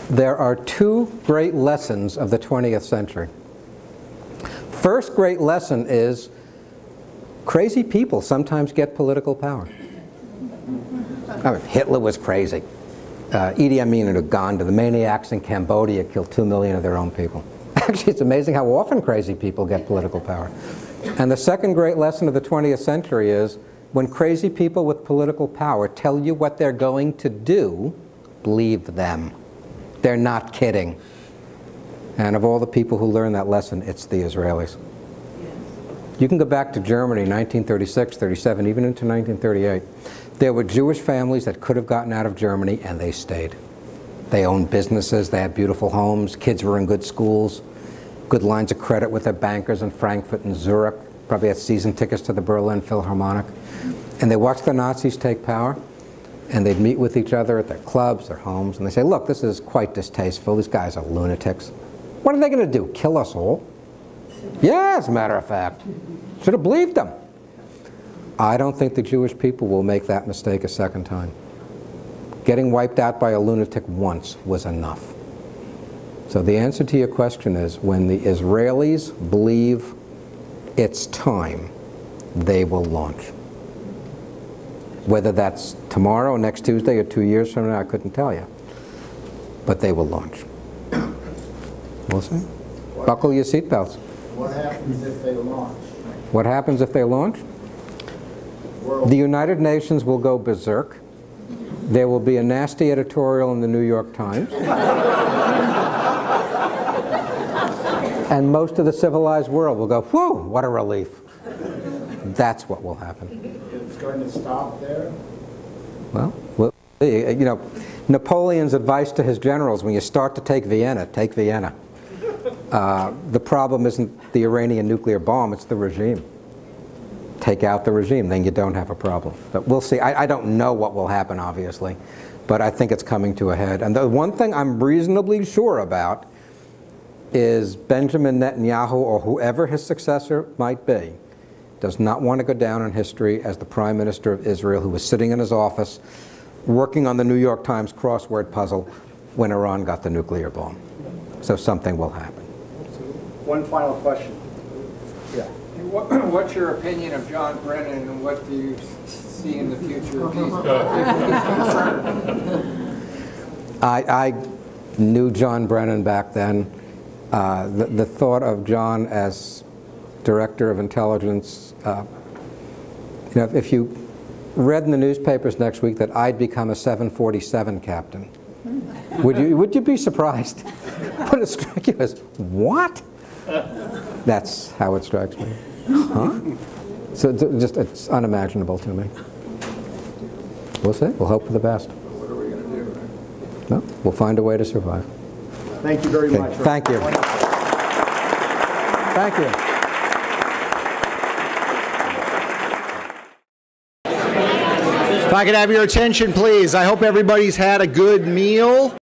There are 2 great lessons of the 20th century. First great lesson is crazy people sometimes get political power. I mean, Hitler was crazy. Idi Amin in Uganda, the maniacs in Cambodia killed 2 million of their own people. Actually, it's amazing how often crazy people get political power. And the second great lesson of the 20th century is When crazy people with political power tell you what they're going to do, believe them. They're not kidding. And of all the people who learned that lesson, it's the Israelis. You can go back to Germany, 1936, 37, even into 1938. There were Jewish families that could have gotten out of Germany, and they stayed. They owned businesses, they had beautiful homes, kids were in good schools, good lines of credit with their bankers in Frankfurt and Zurich, probably had season tickets to the Berlin Philharmonic. And they watched the Nazis take power, and they'd meet with each other at their clubs, their homes, and they say, look, this is quite distasteful, these guys are lunatics. What are they going to do, kill us all? Yeah, as a matter of fact. Should have believed them. I don't think the Jewish people will make that mistake a second time. Getting wiped out by a lunatic once was enough. So the answer to your question is, when the Israelis believe it's time, they will launch. Whether that's tomorrow, next Tuesday, or 2 years from now, I couldn't tell you. But they will launch. We'll see. Buckle your seatbelts. What happens if they launch? What happens if they launch? The United Nations will go berserk. There will be a nasty editorial in the New York Times. And most of the civilized world will go, whew, what a relief. That's what will happen. It's going to stop there? Well, you know, Napoleon's advice to his generals, when you start to take Vienna, take Vienna. The problem isn't the Iranian nuclear bomb, it's the regime. Take out the regime, then you don't have a problem. But we'll see. I don't know what will happen, obviously, but I think it's coming to a head. And the one thing I'm reasonably sure about is Benjamin Netanyahu, or whoever his successor might be, does not want to go down in history as the Prime Minister of Israel who was sitting in his office working on the New York Times crossword puzzle when Iran got the nuclear bomb. So something will happen. One final question. Yeah. What's your opinion of John Brennan, and what do you see in the future of these? I knew John Brennan back then. The thought of John as director of intelligence, you know, if you read in the newspapers next week that I'd become a 747 captain, would you be surprised? Would it strike you as, what? That's how it strikes me. Huh? So it's unimaginable to me. We'll see. We'll hope for the best. What are we going to do? Right? No, we'll find a way to survive. Thank you very much. Thank you. Thank you. If I could have your attention, please. I hope everybody's had a good meal.